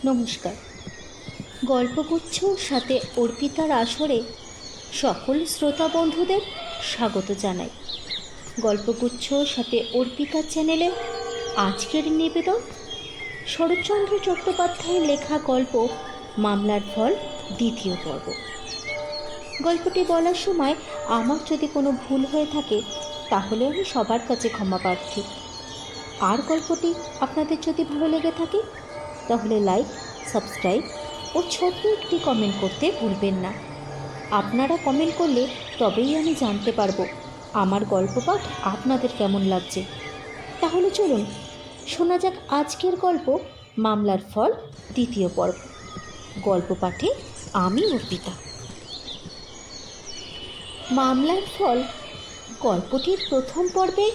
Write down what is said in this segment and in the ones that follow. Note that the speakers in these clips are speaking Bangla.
নমস্কার। গল্পগুচ্ছ সাথে অর্পিতার আসরে সকল শ্রোতা বন্ধুদের স্বাগত জানাই। গল্পগুচ্ছ সাথে অর্পিতার চ্যানেলে আজকের নিবেদন শরৎচন্দ্র চট্টোপাধ্যায়ের লেখা গল্প মামলার ফল দ্বিতীয় পর্ব। গল্পটি বলার সময় আমার যদি কোনো ভুল হয়ে থাকে তাহলে আমি সবার কাছে ক্ষমা প্রার্থী। আর গল্পটি আপনাদের যদি ভালো লেগে থাকে তাহলে লাইক, সাবস্ক্রাইব ও ছোট্ট একটি কমেন্ট করতে ভুলবেন না। আপনারা কমেন্ট করলে তবেই আমি জানতে পারবো আমার গল্প পাঠ আপনাদের কেমন লাগছে। তাহলে চলুন শোনা যাক আজকের গল্প মামলার ফল দ্বিতীয় পর্ব। গল্প পাঠে আমি অর্পিতা। মামলার ফল গল্পটির প্রথম পর্বে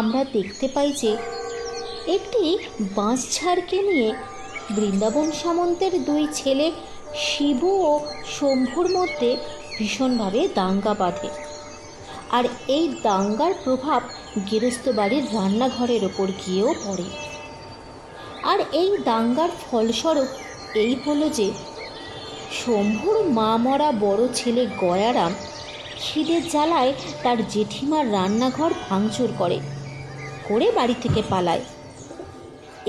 আমরা দেখতে পাই যে একটি বাঁশঝাড়কে নিয়ে বৃন্দাবন সামন্তের দুই ছেলে শিবু ও শম্ভুর মধ্যে ভীষণভাবে দাঙ্গা বাঁধে। আর এই দাঙ্গার প্রভাব গৃহস্থ বাড়ির রান্নাঘরের ওপর গিয়েও পড়ে। আর এই দাঙ্গার ফলস্বরূপ এই হলো যে শম্ভুর মা মরা বড় ছেলে গয়ারাম খিদের জ্বালায় তার জেঠিমার রান্নাঘর ভাঙচুর করে বাড়ি থেকে পালায়।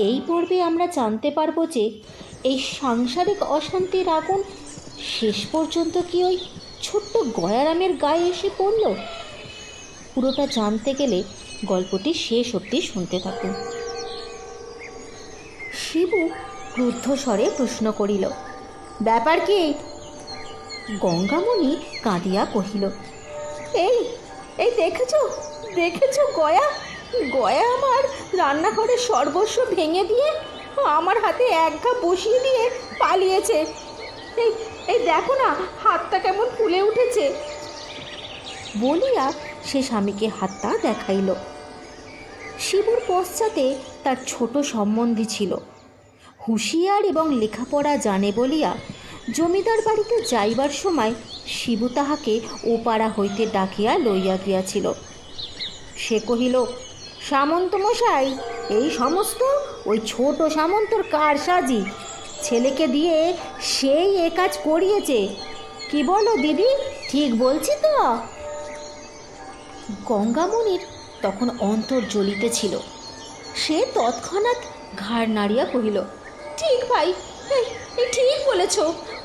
এই পর্বে আমরা জানতে পারবো যে এই সাংসারিক অশান্তির আগুন শেষ পর্যন্ত কি ওই ছোট্ট গয়ারামের গায়ে এসে পড়ল। পুরোটা জানতে গেলে গল্পটি শেষ অবধি শুনতে থাকুন। শিবু ক্রুদ্ধ স্বরে প্রশ্ন করিল, ব্যাপার কি? গঙ্গামণি কাঁদিয়া কহিল, এই এই দেখেছো দেখেছো গয়া আমার রান্নাঘরের সর্বস্ব ভেঙে দিয়ে আমার হাতে এক ঘা বসিয়ে দিয়ে পালিয়েছে। এই এই দেখো না, হাতটা কেমন ফুলে উঠেছে। বলিয়া সে স্বামীকে হাতটা দেখাইল। শিবুর পশ্চাতে তার ছোট সম্বন্ধী ছিল, হুঁশিয়ার এবং লেখাপড়া জানে বলিয়া জমিদার বাড়িতে যাইবার সময় শিবু তাহাকে ও পাড়া হইতে ডাকিয়া লইয়া গিয়াছিল। সে কহিল, সামন্ত মশাই, এই সমস্ত ওই ছোট সামন্তর কারসাজি, ছেলেকে দিয়ে সেই এ কাজ করিয়েছে। কি বলো দিদি, ঠিক বলছি তো? গঙ্গামণির তখন অন্তর জ্বলিতেছিল। সে তৎক্ষণাৎ ঘাড় নাড়িয়া কহিল, ঠিক ভাই, এই ঠিক বলেছ।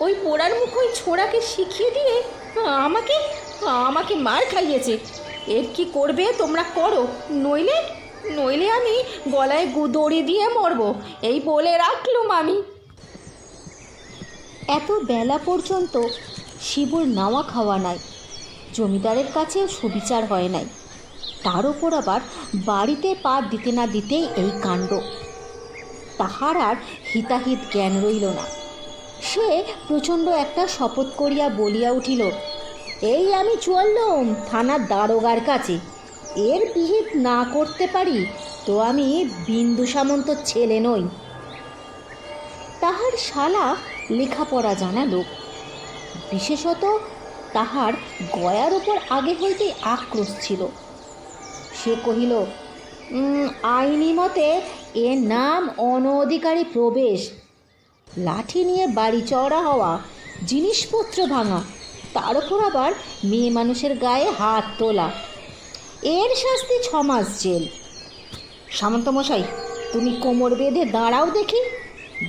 ওই পোড়ার মুখ ওই ছোড়াকে শিখিয়ে দিয়ে আমাকে আমাকে মার খাইয়েছে। এর কি করবে তোমরা করো, নইলে আমি গলায় দড়ি দিয়ে মরব, এই বলে রাখলুম আমি। এত বেলা পর্যন্ত শিবুর নাওয়া খাওয়া নাই, জমিদারের কাছেও সুবিচার হয় নাই। তার ওপর আবার বাড়িতে পা দিতে না দিতেই এই কাণ্ড। তাহার আর হিতাহিত জ্ঞান রইল না। সে প্রচণ্ড একটা শপথ করিয়া বলিয়া উঠিল, এই আমি চললুম থানার দারোগার কাছে। এর বিহিত না করতে পারি তো আমি বিন্দু সামন্তর ছেলে নই। তাহার শালা লেখাপড়া জানা লোক, বিশেষত তাহার গয়ার ওপর আগে হইতেই আক্রোশ ছিল। সে কহিল, আইনি মতে এর নাম অনধিকারী প্রবেশ, লাঠি নিয়ে বাড়ি চওড়া হওয়া, জিনিসপত্র ভাঙা, তার ওপর আবার মেয়ে মানুষের গায়ে হাত তোলা। এর শাস্তি 6 মাস জেল। সামন্তমশাই, তুমি কোমর বেঁধে দাঁড়াও দেখি,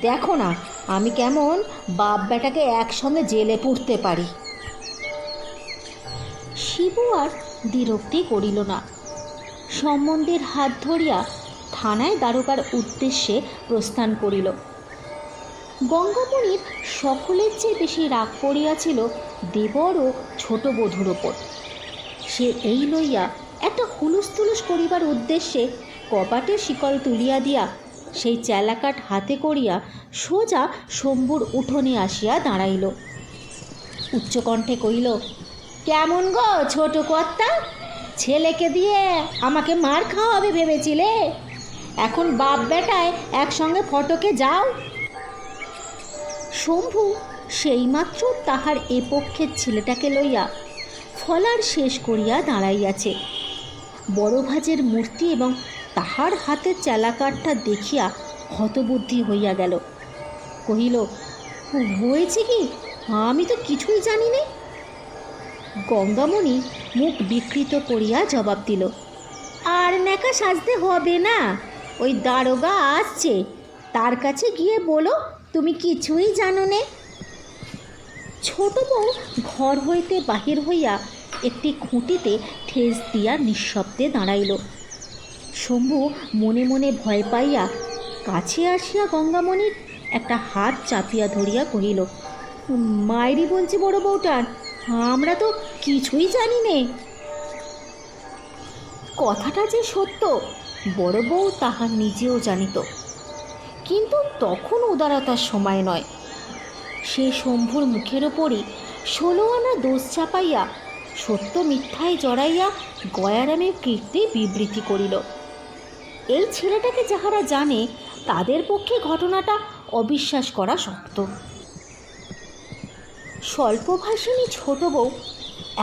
দেখো না আমি কেমন বাপ বেটাকে একসঙ্গে জেলে পুড়তে পারি। শিবু আর দ্বিরক্তি করিল না। সম্বন্ধের হাত ধরিয়া থানায় দারোগার উদ্দেশ্যে প্রস্থান করিল। গঙ্গামণির সকলের চেয়ে বেশি রাগ পড়িয়াছিল দেবর ও ছোট বধূর ওপর। সে এই লইয়া একটা হুলুস করিবার উদ্দেশ্যে কপাটের শিকল তুলিয়া দিয়া সেই চেলাকাঠ হাতে করিয়া সোজা শম্ভুর উঠোনে আসিয়া দাঁড়াইল। উচ্চকণ্ঠে কহিল, কেমন গো ছোট কর্তা, ছেলেকে দিয়ে আমাকে মার খাওয়াবে ভেবেছিলে? এখন বাপ বেটায় একসঙ্গে ফটকে যাও। শম্ভু সেইমাত্র তাহার এ পক্ষের ছেলেটাকে লইয়া ফলার শেষ করিয়া দাঁড়াইয়াছে। বড় ভাজের মূর্তি এবং তাহার হাতের চেলাকাঠটা দেখিয়া হতবুদ্ধি হইয়া গেল। কহিল, হয়েছে কি? আমি তো কিছুই জানি নে। গঙ্গামণি মুখ বিকৃত করিয়া জবাব দিল, আর ন্যাকা সাজতে হবে না, ওই দারোগা আসছে, তার কাছে গিয়ে বলো তুমি কিছুই জানো নে। ছোট বউ ঘর হইতে বাহির হইয়া একটি খুঁটিতে ঠেস দিয়া নিঃশব্দে দাঁড়াইল। শম্ভু মনে মনে ভয় পাইয়া কাছে আসিয়া গঙ্গামণির একটা হাত চাপিয়া ধরিয়া কহিল, মায়েরই বলছি বড় বউটার, আমরা তো কিছুই জানি নে। কথাটা যে সত্য বড় বউ তাহার নিজেও জানিত, কিন্তু তখন উদারতার সময় নয়। সে শম্ভুর মুখের ওপরই 16 আনা দোষ চাপাইয়া সত্য মিথ্যায় জড়াইয়া গয়ারামের কীর্তি বিবৃতি করিল। এই ছেলেটাকে যাহারা জানে তাদের পক্ষে ঘটনাটা অবিশ্বাস করা শক্ত। স্বল্পভাষিণী ছোট বউ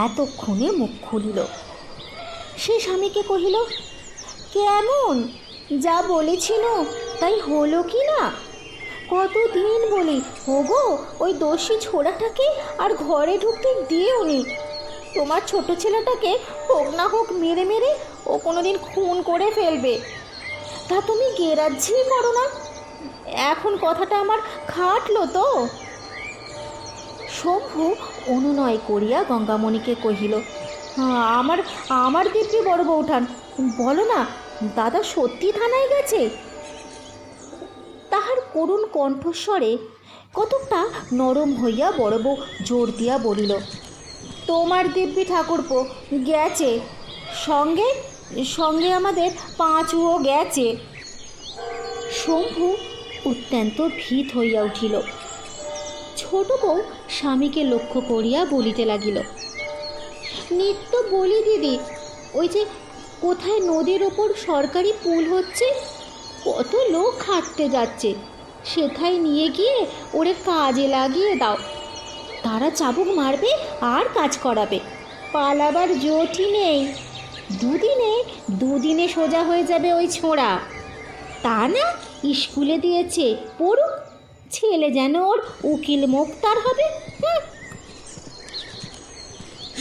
এতক্ষণে মুখ খুলিল। সে স্বামীকে কহিল, কেমন, যা বলেছিল তাই হলো কি না? কতদিন বলি, ওগো ওই দোষী ছোড়াটাকে আর ঘরে ঢুকতে দিওনি। তোমার ছোট ছেলেটাকে হোক না হোক মেরে মেরে ও কোনোদিন খুন করে ফেলবে, তা তুমি গেরাজ্যই করো না। এখন কথাটা আমার খাটলো তো। শম্ভু অনুনয় করিয়া গঙ্গামণিকে কহিল, আমার আমার দিব্যি বড় বউঠান, বলো না দাদা সত্যি থানায় গেছে? তাহার করুণ কণ্ঠস্বরে কতকটা নরম হইয়া বড় বউ জোর দিয়া বলিল, তোমার দিব্যি ঠাকুরপো গেছে, সঙ্গে সঙ্গে আমাদের পাঁচুও গেছে। শম্ভু অত্যন্ত ভীত হইয়া উঠিল। ছোট বউ স্বামীকে লক্ষ্য করিয়া বলিতে লাগিল, নিত্য বলি দিদি, ওই যে কোথায় নদীর ওপর সরকারি পুল হচ্ছে, কত লোক খাটতে যাচ্ছে, সেথায় নিয়ে গিয়ে ওরে কাজে লাগিয়ে দাও। তারা চাবুক মারবে আর কাজ করাবে, পালাবার জোটই নেই। দুদিনে সোজা হয়ে যাবে ওই ছোঁড়া। তা না স্কুলে দিয়েছে, পড়ুক, ছেলে যেন ওর উকিল মোক্তার হবে।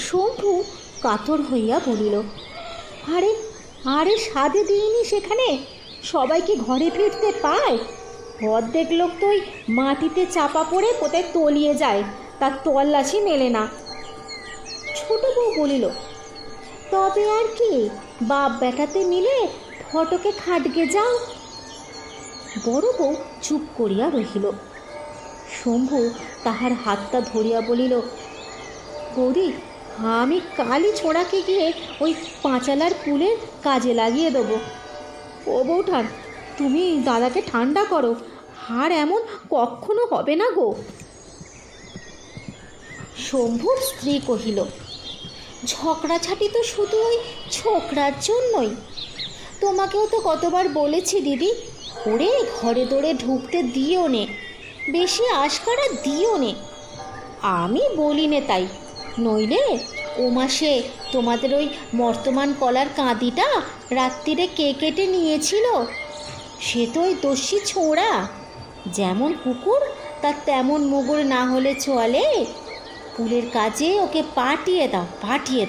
শম্ভু কাতর হইয়া বলিল, আরে আরে সাধে দিইনি সেখানে, সবাইকে ঘরে ফিরতে পায়। অর্ধেক লোক তো ওই মাটিতে চাপা পড়ে কোথায় তলিয়ে যায়, তার তল্লাশি মেলে না। ছোট বউ বলিল, তবে আর কি, বাপ বেটাতে মিলে ফটকে খাটগে যাও। বড় বউ চুপ করিয়া রহিল। শম্ভু তাহার হাতটা ধরিয়া বলিল, বৌদি, আমি কালই ছোঁড়াকে গিয়ে ওই পাঁচালার পুলের কাজে লাগিয়ে দেবো। ও বউঠান, তুমি দাদাকে ঠান্ডা করো, আর এমন কখনো হবে না গো। শম্ভুর স্ত্রী কহিল, ঝগড়াঝাটি তো শুধু ওই ছোকরার জন্যই। তোমাকেও তো কতবার বলেছি দিদি, ওরে ঘরে দৌড়ে ঢুকতে দিও নে, বেশি আশকারা দিও নে। আমি বলি নে তাই, নইলে ও মাসে তোমাদের ওই বর্তমান কলার কাঁদিটা রাত্রিরে কে কেটে নিয়েছিল, সে তো ওই দস্যি ছোঁড়া। যেমন কুকুর তার তেমন মুগুর না হলে চলে। পুলের কাজে ওকে পাঠিয়ে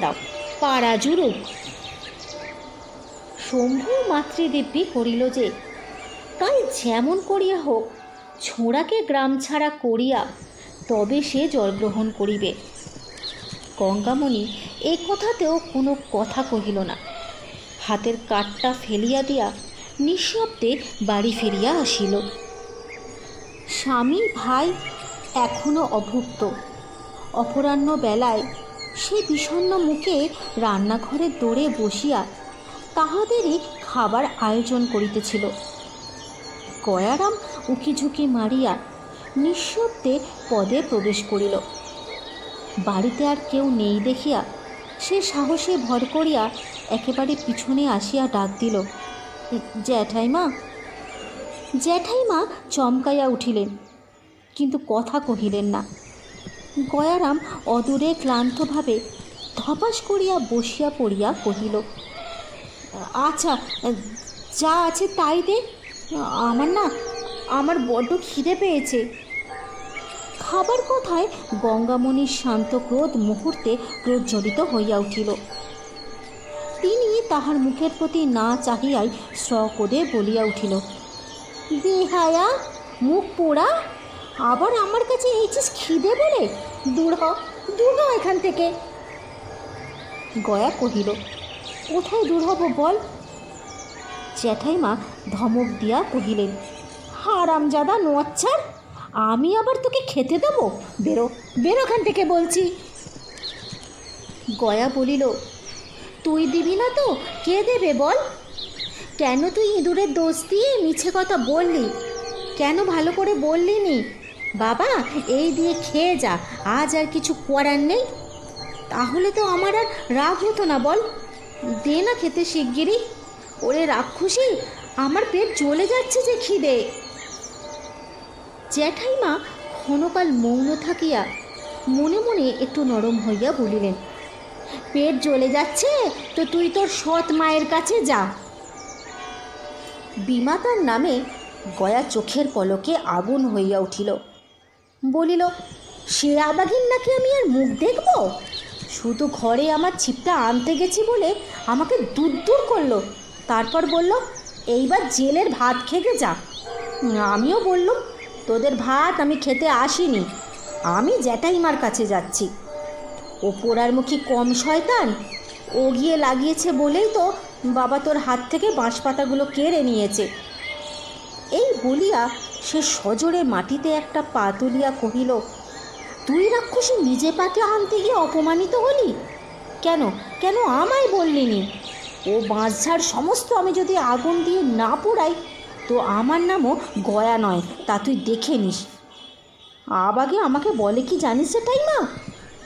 দাও, পাড়া জুড়ুক। শম্ভু মাতৃদিব্যি করিল যে কাল যেমন করিয়া হোক ছোঁড়াকে গ্রাম ছাড়া করিয়া তবে সে জলগ্রহণ করিবে। গঙ্গামণি এ কথাতেও কোনো কথা কহিল না। হাতের কাঠটা ফেলিয়া দিয়া নিঃশব্দে বাড়ি ফিরিয়া আসিল। স্বামী ভাই এখনো অভুক্ত। অপরাহ্ন বেলায় সে বিষণ্ণ মুখে রান্নাঘরের দোরে বসিয়া তাহাদেরই খাবার আয়োজন করিতেছিল। গয়ারাম উকিঝুঁকি মারিয়া নিঃশব্দে পদে প্রবেশ করিল। বাড়িতে আর কেউ নেই দেখিয়া সে সাহসে ভর করিয়া একেবারে পিছনে আসিয়া ডাক দিল, জ্যাঠাইমা। জ্যাঠাইমা চমকাইয়া উঠিলেন, কিন্তু কথা কহিলেন না। গয়ারাম অদূরে ক্লান্তভাবে ধপাস করিয়া বসিয়া পড়িয়া কহিল, আচ্ছা যা আছে তাই দে, আমার বড্ড খিদে পেয়েছে। খাবার কথায় গঙ্গামণির শান্ত ক্রোধ মুহূর্তে প্রজ্বলিত হইয়া উঠিল। তিনি তাহার মুখের প্রতি না চাহিয়াই স্বকোদে বলিয়া উঠিল, বেহায়া, মুখ পোড়া, আবার আমার কাছে এইছিস খিদে বলে? দূর হ, দূর হ এখান থেকে। গয়া কহিল, কোথায় দূর হব বল? জ্যাঠাইমা ধমক দিয়া কহিলেন, হারামজাদা নোয়াচ্ছার, আমি আবার তোকে খেতে দেবো? বেরো, বেরো এখান থেকে বলছি। গয়া বলিল, তুই দিবি না তো কে দেবে বল? কেন তুই ইঁদুরের দোষ দিয়ে মিছে কথা বললি? কেন ভালো করে বললি নি, বাবা এই দিয়ে খেয়ে যা, আজ আর কিছু করার নেই? তাহলে তো আমার আর রাগ হতো না বল। দে না খেতে শিগগিরই। ওরে রাক্ষসী, আমার পেট জ্বলে যাচ্ছে যে খিদে। জ্যাঠাইমা ক্ষণকাল মৌন থাকিয়া মনে মনে একটু নরম হইয়া বলিলেন, পেট জ্বলে যাচ্ছে তো তুই তোর সৎ মায়ের কাছে যা। বিমাতার নামে গয়া চোখের পলকে আগুন হইয়া উঠিল। বলিল, সে আবাগিন নাকি আমি আর মুখ দেখব? শুধু ঘরে আমার ছিপটা আনতে গেছি বলে আমাকে দূর দূর করলো, তারপর বলল এইবার জেলের ভাত খেতে যা। আমিও বললুম, তোদের ভাত আমি খেতে আসিনি, আমি জ্যাঠাইমার কাছে যাচ্ছি। ও পোড়ার মুখী কম শয়তান, ও গিয়ে লাগিয়েছে বলেই তো বাবা তোর হাত থেকে বাঁশপাতাগুলো কেড়ে নিয়েছে। এই বলিয়া সে সজোরে মাটিতে একটা পা তুলিয়া কহিল, তুই রাক্ষসী নিজে পাকে আনতে গিয়ে অপমানিত হলি? কেন কেন আমায় বললিনি? ও বাঁশঝাড় সমস্ত আমি যদি আগুন দিয়ে না পোড়াই তো আমার নামও গয়া নয়, তা তুই দেখে নিস। আবাগে আমাকে বলে কি জানিস জ্যাঠাইমা?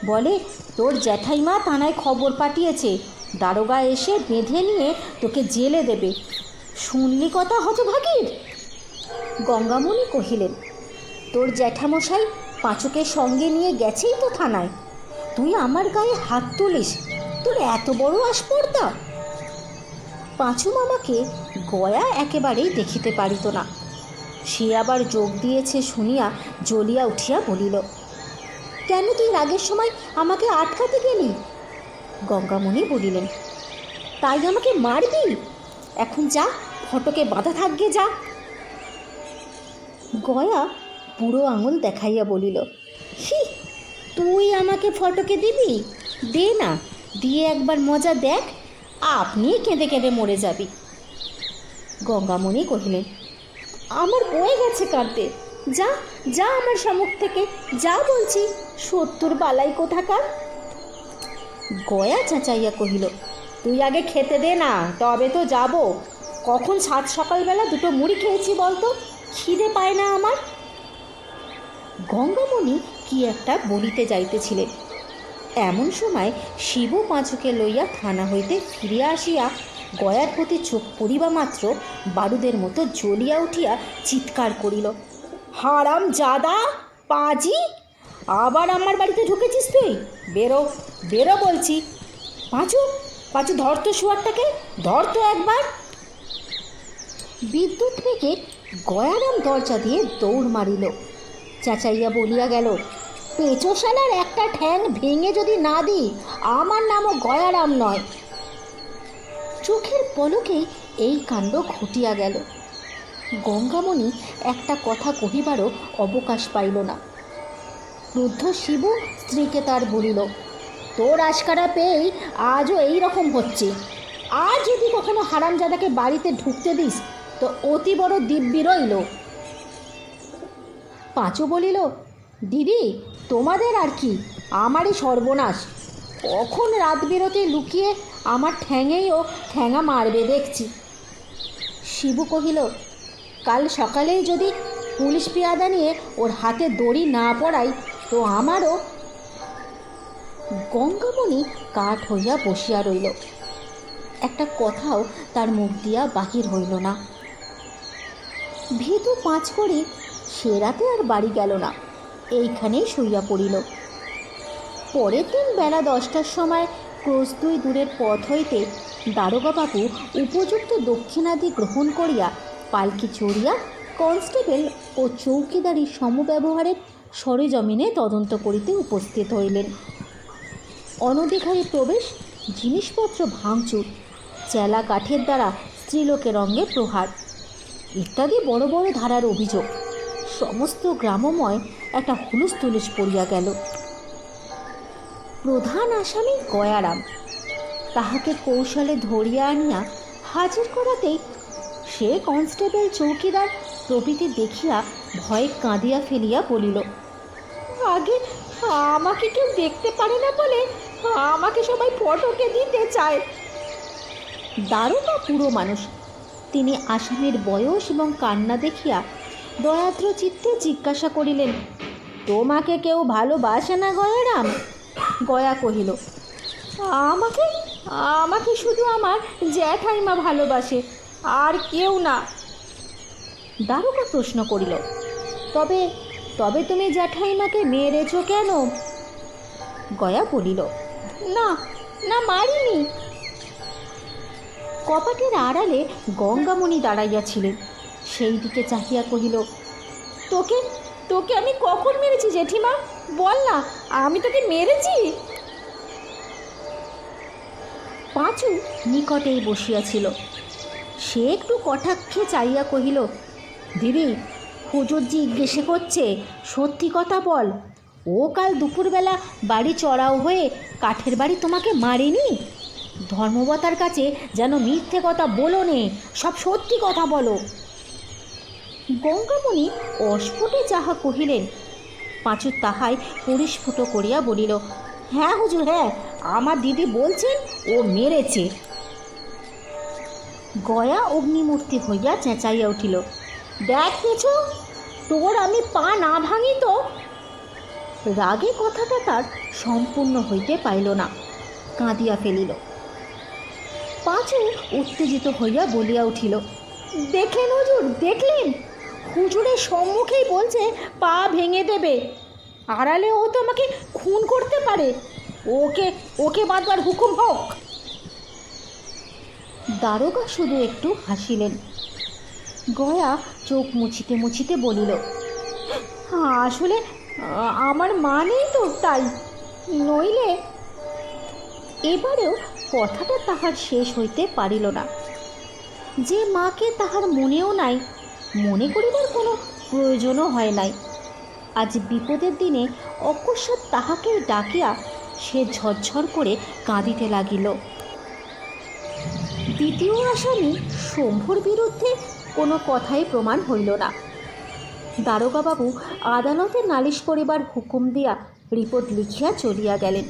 বলে তোর জ্যাঠাইমা থানায় খবর পাঠিয়েছে, দারোগা এসে বেঁধে নিয়ে তোকে জেলে দেবে। শুনলি কথা হতভাগীর? গঙ্গামণি কহিলেন, তোর জ্যাঠামশাই পাঁচুকে সঙ্গে নিয়ে গেছেই তো থানায়, তুই আমার গায়ে হাত তুলিস? তোর এত বড় আসপর্দা! পাঁচু মামাকে গয়া একেবারেই দেখিতে পারিত না। সে আবার যোগ দিয়েছে শুনিয়া জ্বলিয়া উঠিয়া বলিল, কেন তুই রাগের সময় আমাকে আটকাতে গেলি? গঙ্গামণি বলিলেন, তাই আমাকে মারবি? এখন যা, ফটকে বাঁধা থাকবে যা। গয়া বুড়ো আঙুল দেখাইয়া বলিল, হি, তুই আমাকে ফটকে দিবি? দে না, দিয়ে একবার মজা দেখ, আপনি কেঁদে কেঁদে মরে যাবি। গঙ্গামণি কহিলেন, আমার বয়ে গেছে কাঁদতে, যা যা আমার সম্মুখ থেকে যা বলছি, 70 বালাই কোথাকার। গয়া চেঁচাইয়া কহিল, তুই আগে খেতে দে না, তবে তো যাব। কখন 7 সকালবেলা 2টো মুড়ি খেয়েছি বলতো, খিদে পায় না আমার। গঙ্গামণি কি একটা বলিতে যাইতেছিলেন, এমন সময় শিবু পাঁচুকে লইয়া থানা হইতে ফিরিয়া আসিয়া গয়ার প্রতি চোখ পড়িবা মাত্র বারুদের মতো জ্বলিয়া উঠিয়া চিৎকার করিল, হারাম জাদা পাজি, আবার আমার বাড়িতে ঢুকেছিস তুই? বেরো, বেরো বলছি। পাঁচু, পাঁচু ধর তো শুয়ারটাকে, ধর তো একবার। বিদ্যুৎ বেগে গয়ারাম দরজা দিয়ে দৌড় মারিল। চেঁচাইয়া বলিয়া গেল, পেঁচোশালার একটা ঠ্যাং ভেঙে যদি না দিই, আমার নামও গয়ারাম নয়। চোখের পলকেই এই কাণ্ড ঘটিয়া গেল। গঙ্গামণি একটা কথা কহিবারও অবকাশ পাইল না। ক্রুদ্ধ শিবু স্ত্রীকে তার বলিল, তোর আশকারা পেয়েই আজও এই রকম হচ্ছে। আর যদি কখনো হারামজাদাকে বাড়িতে ঢুকতে দিস তো অতি বড় দিব্যি রইল। পাঁচু বলিল, দিদি তোমাদের আর কি, আমারই সর্বনাশ। কখন রাত বিরতে লুকিয়ে আমার ঠ্যাঙেইও ঠ্যাঙা মারবে দেখছি। শিবু কহিল, কাল সকালেই যদি পুলিশ পেয়াদা নিয়ে ওর হাতে দড়ি না পড়াই তো আমারও। গঙ্গামণি কাঠ হইয়া বসিয়া রইল, একটা কথাও তার মুখ দিয়া বাহির হইল না। ভীতু পাঁচ করে সে রাতে আর বাড়ি গেল না, এইখানেই শুইয়া পড়িল। পরের দিন বেলা 10টার সময় ক্রোশ 2 দূরের পথ হইতে দারোগাবাবু উপযুক্ত দক্ষিণাদি গ্রহণ করিয়া পালকি চড়িয়া কনস্টেবল ও চৌকিদারি সমব্যবহারের সরেজমিনে তদন্ত করিতে উপস্থিত হইলেন। অনধিকারী প্রবেশ, জিনিসপত্র ভাঙচুর, চেলা কাঠের দ্বারা স্ত্রীলোকের অঙ্গে প্রহার ইত্যাদি বড় বড় ধারার অভিযোগ সমস্ত গ্রামময় একটা হুলুস্থুলুস পড়িয়া গেল। প্রধান আসামি গয়ারাম, তাহাকে কৌশলে ধরিয়া আনিয়া হাজির করাতেই সে কনস্টেবল, চৌকিদার প্রভৃতি দেখিয়া ভয়ে কাঁদিয়া ফেলিয়া বলিল, আগে আমাকে কেউ দেখতে পারে না বলে আমাকে সবাই ফটকে দিতে চায়। দারোগা পুরো মানুষ, তিনি আসামির বয়স এবং কান্না দেখিয়া দয়াদ্র চিত্তে জিজ্ঞাসা করিলেন, তোমাকে কেউ ভালোবাসে না গয়ারাম? গয়া কহিল, আমাকে আমাকে শুধু আমার জ্যাঠাইমা ভালোবাসে, আর কেউ না। দারোগা প্রশ্ন করিল, তবে তবে তুমি জ্যাঠাইমাকে মেরেছ কেন? গয়া বলিল, না না, মারিনি। কপাটের আড়ালে গঙ্গামণি দাঁড়াইয়াছিলেন, সেই দিকে চাহিয়া কহিল, তোকে তোকে আমি কখন মেরেছি জেঠিমা? বল না, আমি তোকে মেরেছি? পাঁচু নিকটেই বসিয়াছিল, সে একটু কটাক্ষে চাইয়া কহিল, দিদি, হুজুর জিজ্ঞেসে করছে, সত্যি কথা বল, ও কাল দুপুরবেলা বাড়ি চড়াও হয়ে কাঠের বাড়ি তোমাকে মারেনি? ধর্মবতার কাছে যেন মিথ্যে কথা বলো নে, সব সত্যি কথা বলো। গঙ্গামণি অস্ফুটে যাহা কহিলেন, পাঁচু তাহাই পরিস্ফুট করিয়া বলিল, হ্যাঁ হুজুর, হ্যাঁ, আমার দিদি বলছেন ও মেরেছে। গয়া অগ্নিমূর্তি হইয়া চেঁচাইয়া উঠিল, দেখ পেছু, তোর আমি পা না ভাঙি তো। রাগে কথাটা তার সম্পূর্ণ হইতে পাইল না, কাঁদিয়া ফেলিল। পাঁচু উত্তেজিত হইয়া বলিয়া উঠিল, দেখলেন হুজুর, দেখলেন? হুজুরের সম্মুখেই বলছে পা ভেঙে দেবে, আড়ালে ও তো আমাকে খুন করতে পারে, ওকে ওকে বাঁধবার হুকুম হোক। দারোগা শুধু একটু হাসিলেন। গয়া চোখ মুছিতে মুছিতে বলিল, আসলে আমার মা নেই তো, তাই নইলে। এবারেও কথাটা তাহার শেষ হইতে পারিল না। যে মাকে তাহার মনেও নাই, মনে করিবার কোনো প্রয়োজনও হয় নাই, আজ বিপদের দিনে অকস্মাৎ তাহাকে ডাকিয়া সে ঝরঝর করে কাঁদিতে লাগিল। দ্বিতীয় আসামি শম্ভুর বিরুদ্ধে কোনো কথাই প্রমাণ হইল না। দারোগাবাবু আদালতে নালিশ করিবার হুকুম দিয়া রিপোর্ট লিখিয়া চলিয়া গেলেন।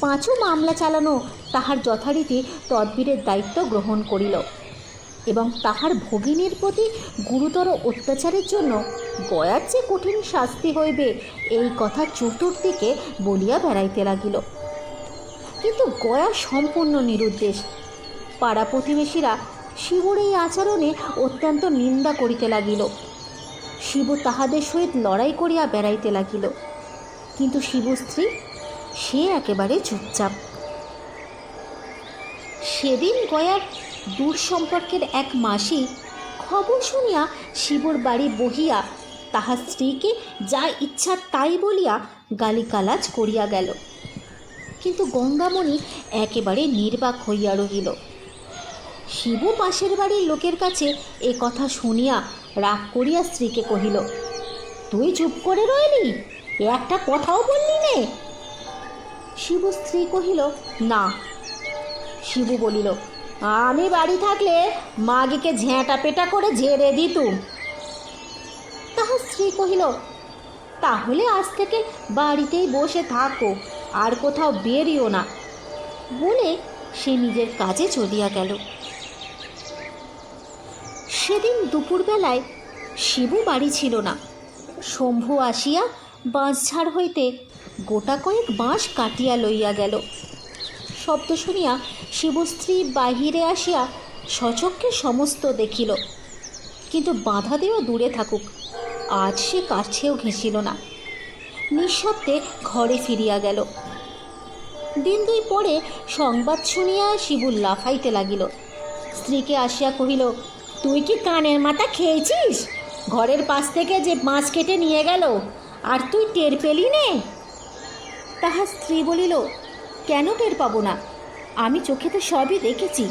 পাঁচু মামলা চালানো তাহার যথারীতি তদবিরের দায়িত্ব গ্রহণ করিল এবং তাহার ভগিনীর প্রতি গুরুতর অত্যাচারের জন্য গয়ার যে কঠিন শাস্তি হইবে এই কথা চতুর্দিকে বলিয়া বেড়াইতে লাগিল। কিন্তু গয়া সম্পূর্ণ নিরুদ্দেশ। পাড়া প্রতিবেশীরা শিবুর এই আচরণে অত্যন্ত নিন্দা করিতে লাগিল। শিবু তাহাদের সহিত লড়াই করিয়া বেড়াইতে লাগিল, কিন্তু শিবু স্ত্রী সে একেবারে চুপচাপ। সেদিন গয়ার দূর সম্পর্কের এক মাসি খবর শুনিয়া শিবুর বাড়ি বহিয়া তাহার স্ত্রীকে যা ইচ্ছা তাই বলিয়া গালিগালাজ করিয়া গেল। কিন্তু গঙ্গামণি একেবারে নির্বাক হইয়া রহিল। শিবু পাশের বাড়ির লোকের কাছে এ কথা শুনিয়া রাগ করিয়া স্ত্রীকে কহিল, তুই চুপ করে রইলি, একটা কথাও বললি নে? শিবু স্ত্রী কহিল, না। শিবু বলিল, আমি বাড়ি থাকলে মাগিকে ঝেঁটা পেটা করে ঝেড়ে দিতুম। তাহার স্ত্রী কহিল, তাহলে আজ থেকে বাড়িতেই বসে থাকো, আর কোথাও বেরিও না, বলে সে নিজের কাজে চলিয়া গেল। সেদিন দুপুরবেলায় শিবু বাড়ি ছিল না। শম্ভু আসিয়া বাঁশঝাড় হইতে গোটা কয়েক বাঁশ কাটিয়া লইয়া গেল। শব্দ শুনিয়া শিবু স্ত্রী বাহিরে আসিয়া সচক্ষে সমস্ত দেখিল, কিন্তু বাধা দিয়েও দূরে থাকুক, আজ সে কাছেও ঘেঁষিল না। নিঃশব্দে ঘরে ফিরিয়া গেল। দিন দুই পরে সংবাদ শুনিয়া শিবু লাফাইতে লাগিল। স্ত্রীকে আসিয়া কহিল, তুই কি কানের মাথা খেয়েছিস? ঘরের পাশ থেকে যে মাছ কেটে নিয়ে গেল আর তুই টের পেলি নে? তাহার স্ত্রী বলিল, কেন টের পাবো না? আমি চোখে তো সবই দেখেছি।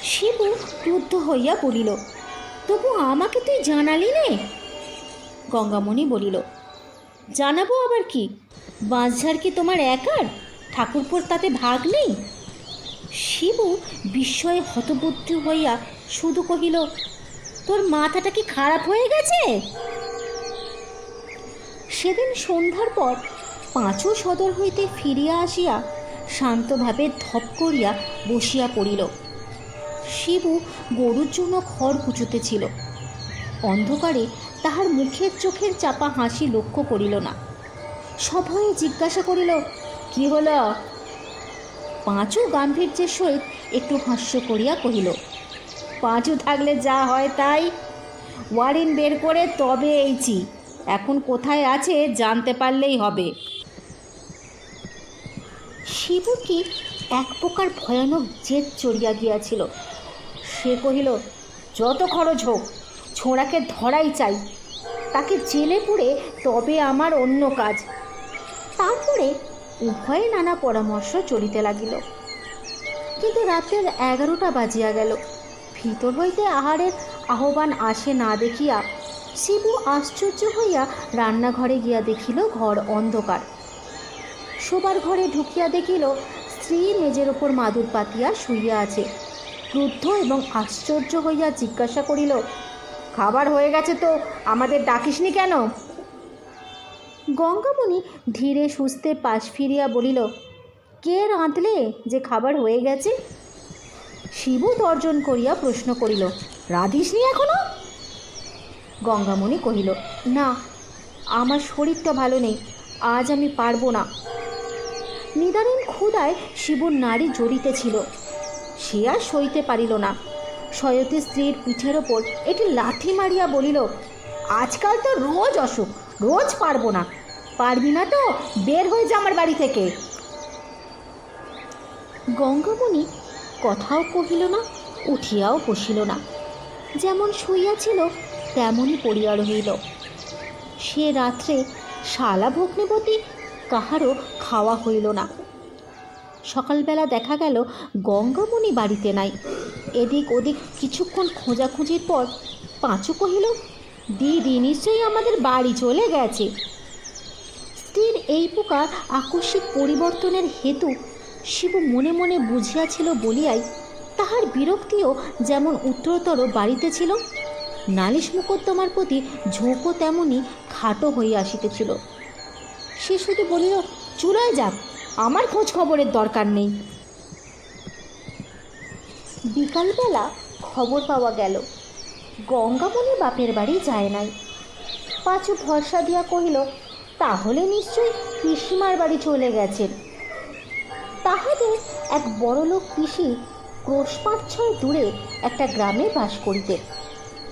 শিবু ক্রুদ্ধ হইয়া বলিল, তবু আমাকে তুই জানালি নে? গঙ্গামণি বলিল, জানাবো আবার কি? বাঁশঝাড় কি তোমার একার? ঠাকুরপোর তাতে ভাগ নেই? শিবু বিস্ময়ে হতবুদ্ধি হইয়া শুধু কহিল, তোর মাথাটা কি খারাপ হয়ে গেছে? সেদিন সন্ধ্যার পর পাঁচু সদর হইতে ফিরিয়া আসিয়া শান্তভাবে ধপ করিয়া বসিয়া পড়িল। শিবু গরুর জন্য খড় কুচুতেছিল। অন্ধকারে তাহার মুখের চোখের চাপা হাসি লক্ষ্য করিল না। সভয়ে জিজ্ঞাসা করিল, কি হল? পাঁচু গাম্ভীর্যের সহিত একটু হাস্য করিয়া কহিল, পাঁচু থাকলে যা হয় তাই। ওয়ারিন বের করে তবে এইছি, এখন কোথায় আছে জানতে পারলেই হবে। শিবু কি এক প্রকার ভয়ানক জেদ চড়িয়া গিয়াছিল। সে কহিল, যত খরচ হোক, ছোঁড়াকে ধরাই চাই। তাকে জেলে পুরে তবে আমার অন্য কাজ। তারপরে উভয়ে নানা পরামর্শ চলিতে লাগিল। কিন্তু রাতের 11টা বাজিয়া গেল। ভিতর হইতে আহারের আহ্বান আসে না দেখিয়া শিবু আশ্চর্য হইয়া রান্নাঘরে গিয়া দেখিল ঘর অন্ধকার। শোবার ঘরে ঢুকিয়া দেখিল স্ত্রী মেজের ওপর মাদুর পাতিয়া শুইয়া আছে। ক্রুদ্ধ এবং আশ্চর্য হইয়া জিজ্ঞাসা করিল, খাবার হয়ে গেছে তো আমাদের ডাকিসনি কেন? গঙ্গামণি ধীরে সুস্থে পাশ ফিরিয়া বলিল, কে রাঁধলে যে খাবার হয়ে গেছে? শিবু তর্জন করিয়া প্রশ্ন করিল, রাঁধিসনি এখনো? গঙ্গামণি কহিল, না, আমার শরীরটা ভালো নেই, আজ আমি পারবো না। নিদারুণ ক্ষুধায় শিবুর নাড়ি জ্বলিতেছিল। সে আর সইতে পারিল না। শয়তী স্ত্রীর পিঠের ওপর একটি লাথি মারিয়া বলিল, আজকাল তো রোজ অসুখ, রোজ পারবো না। পারবি না তো বের হয়ে যা আমার বাড়ি থেকে। গঙ্গামণি কথাও কহিল না, উঠিয়াও বসিল না। যেমন শুইয়াছিল তেমনই পড়িয়া রহিল। সে রাত্রে শালা ভগ্নিপতি কাহারও খাওয়া হইল না। সকালবেলা দেখা গেল গঙ্গামণি বাড়িতে নাই। এদিক ওদিক কিছুক্ষণ খোঁজাখুঁজির পর পাঁচু কহিল, দিদি নিশ্চয়ই আমাদের বাড়ি চলে গেছে। স্ত্রীর এই প্রকার আকস্মিক পরিবর্তনের হেতু শিবু মনে মনে বুঝিয়াছিল বলিয়াই তাহার বিরক্তিও যেমন উত্তরতর বাড়িতেছিল, নালিশ মোকদ্দমার প্রতি ঝোঁকও তেমনি খাটো হইয়া আসিতেছিল। সে শুধু বলিল, চুলায় যাক, আমার খোঁজ খবরের দরকার নেই। বিকালবেলা খবর পাওয়া গেল গঙ্গামণি বাপের বাড়ি যায় নাই। পাঁচু ভরসা দিয়া কহিল, তাহলে নিশ্চয়ই পিসিমার বাড়ি চলে গেছেন। তাহাদের এক বড়লোক পিসি ক্রোশ 5-6 দূরে একটা গ্রামে বাস করিতেন।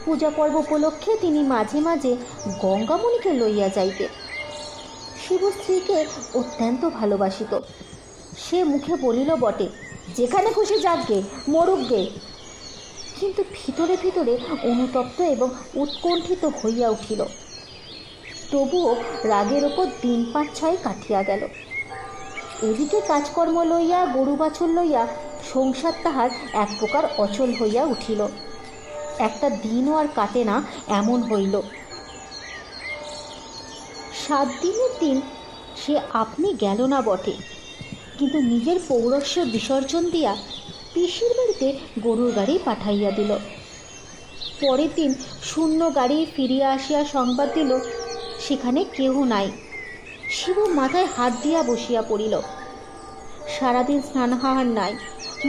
পূজা পর্ব উপলক্ষে তিনি মাঝে মাঝে গঙ্গামণিকে লইয়া যাইতেন। শিবু স্ত্রীকে অত্যন্ত ভালোবাসিত। সে মুখে বলিল বটে, যেখানে খুশি যাক গে, মরুক গে, কিন্তু ভিতরে ভিতরে অনুতপ্ত এবং উৎকণ্ঠিত হইয়া উঠিল। তবুও রাগের ওপর দিন 5-6 কাটিয়া গেল। এদিকে কাজকর্ম লইয়া, গরু বাছুর লইয়া সংসার তাহার এক প্রকার অচল হইয়া উঠিল। একটা দিনও আর কাটে না এমন হইল। 7 দিনের দিন সে আপনি গেল না বটে, কিন্তু নিজের পৌরস্য বিসর্জন দিয়া পিসির বাড়িতে গরুর গাড়ি পাঠাইয়া দিল। পরের দিন শূন্য গাড়ি ফিরিয়া আসিয়া সংবাদ দিল সেখানে কেহ নাই। শিবু মাথায় হাত দিয়া বসিয়া পড়িল। সারাদিন স্নানাহার নাই,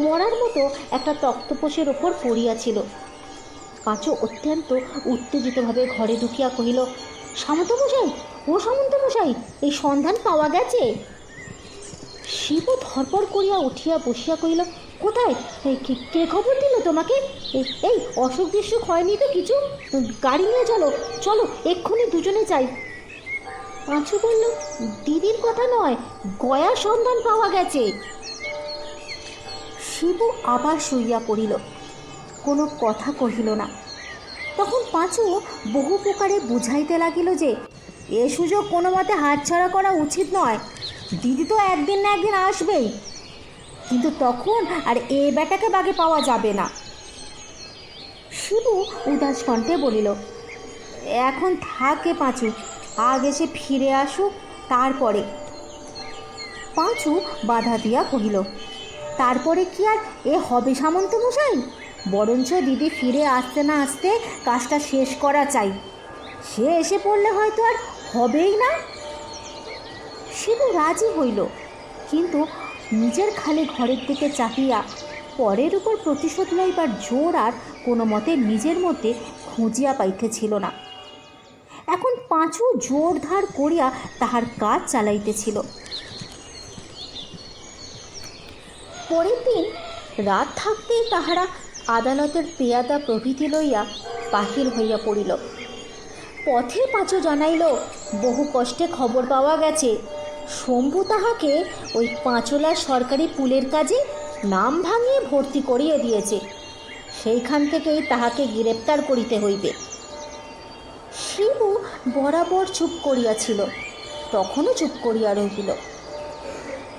মরার মতো একটা তক্তপোষের ওপর পড়িয়াছিল। পাঁচু অত্যন্ত উত্তেজিতভাবে ঘরে ঢুকিয়া কহিল, সামন্তমশাই, ও সামন্তমশাই, এই সন্ধান পাওয়া গেছে? শিবু ধরপড় করিয়া উঠিয়া বসিয়া কহিল, কোথায়? কে খবর দিল তোমাকে? এই অসুখ বিসুখ হয়নি তো কিছু? গাড়ি নিয়ে চলো, চলো, এক্ষুনি দুজনে যাই। পাঁচু বলল, দিদির কথা নয়, গয়ার সন্ধান পাওয়া গেছে। শিবু আবার শুইয়া পড়িল। কোনো কথা কহিল না। তখন পাঁচু বহু প্রকারে বুঝাইতে লাগিল যে এ সুযোগ কোনো মতে হাতছাড়া করা উচিত নয়। দিদি তো একদিন না একদিন আসবেই, কিন্তু তখন আর এ বেটাকে বাগে পাওয়া যাবে না। শিবু উদাস কণ্ঠে বলিল, এখন থাকে পাঁচু, আগে সে ফিরে আসুক তারপরে। পাঁচু বাধা দিয়া কহিল, তারপরে কি আর এ হবে সামন্ত মশাই? বরঞ্চ দিদি ফিরে আসতে না আসতে কাজটা শেষ করা চাই। সে এসে পড়লে হয়তো আর হবেই না। শিবু রাজি হইল, কিন্তু নিজের খালি ঘরের দিকে চাহিয়া পরের উপর প্রতিশোধ লইবার জোর আর কোনো মতে নিজের মধ্যে খুঁজিয়া পাইতেছিল না। এখন পাঁচু জোর ধার করিয়া তাহার কাজ চালাইতেছিল। পরের দিন রাত থাকতেই তাহারা আদালতের পেয়াদা প্রভৃতি লইয়া বাহির হইয়া পড়িল। পথে পাঁচু জানাইল, বহু কষ্টে খবর পাওয়া গেছে শম্ভু তাহাকে ওই পাঁচলার সরকারি পুলের কাজে নাম ভাঙিয়ে ভর্তি করিয়ে দিয়েছে। সেইখান থেকেই তাহাকে গ্রেপ্তার করিতে হইবে। শিবু বরাবর চুপ করিয়াছিল, তখনও চুপ করিয়া রহিল।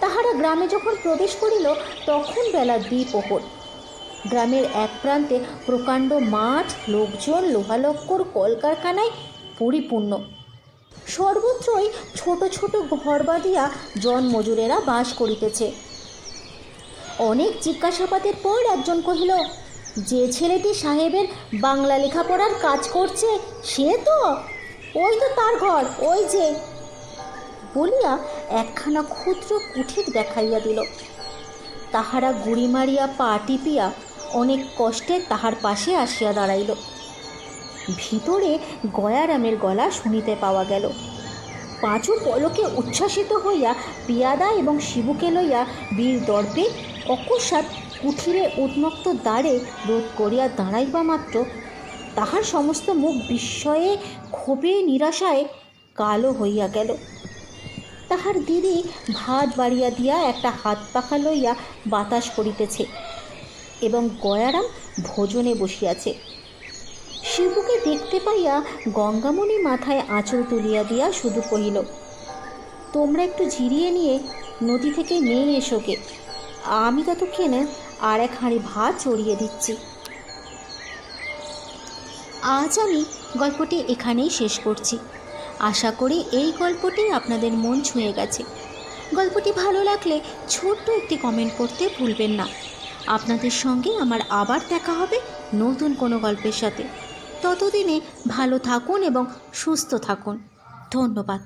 তাহারা গ্রামে যখন প্রবেশ করিল তখন বেলা দ্বিপ্রহর। গ্রামের এক প্রান্তে প্রকাণ্ড মাঠ, লোকজন, লোহালক্কর, কলকারখানায় পরিপূর্ণ। সর্বত্রই ছোট ছোট ঘর বাঁধিয়া জনমজুরেরা বাস করিতেছে। অনেক জিজ্ঞাসাবাদের পর একজন কহিল, যে ছেলেটি সাহেবের বাংলা লেখাপড়ার কাজ করছে সে তো, ওই তো তার ঘর, ওই যে, বলিয়া একখানা ক্ষুদ্র কুঠির দেখাইয়া দিল। তাহারা গুড়ি মারিয়া পা টিপিয়া অনেক কষ্টে তাহার পাশে আসিয়া দাঁড়াইল। ভিতরে গয়ারামের গলা শুনিতে পাওয়া গেল। পাঁচু পলকে উচ্ছ্বাসিত হইয়া পিয়াদা এবং শিবুকে লইয়া বীর দর্পে অকস্মাৎ কুঠিরে উন্মুক্ত দ্বারে রোধ করিয়া দাঁড়াইবা মাত্র তাহার সমস্ত মুখ বিস্ময়ে, ক্ষোভে, নিরাশায় কালো হইয়া গেল। তাহার দিদি ভাত বাড়িয়া দিয়া একটা হাত পাখা লইয়া বাতাস করিতেছে এবং গয়ারাম ভোজনে বসিয়াছে। শিবুকে দেখতে পাইয়া গঙ্গামণি মাথায় আঁচল তুলিয়া দিয়া শুধু কহিল, তোমরা একটু জিরিয়ে নিয়ে নদী থেকে নেমে এসোকে, আমি ততক্ষণে আর এক হাঁড়ি ভাত চড়িয়ে দিচ্ছি। আজ আমি গল্পটি এখানেই শেষ করছি। আশা করি এই গল্পটি আপনাদের মন ছুঁয়ে গেছে। গল্পটি ভালো লাগলে ছোট্ট একটি কমেন্ট করতে ভুলবেন না। আপনাদের সঙ্গে আমার আবার দেখা হবে নতুন কোনো গল্পের সাথে। ততদিনে ভালো থাকুন এবং সুস্থ থাকুন। ধন্যবাদ।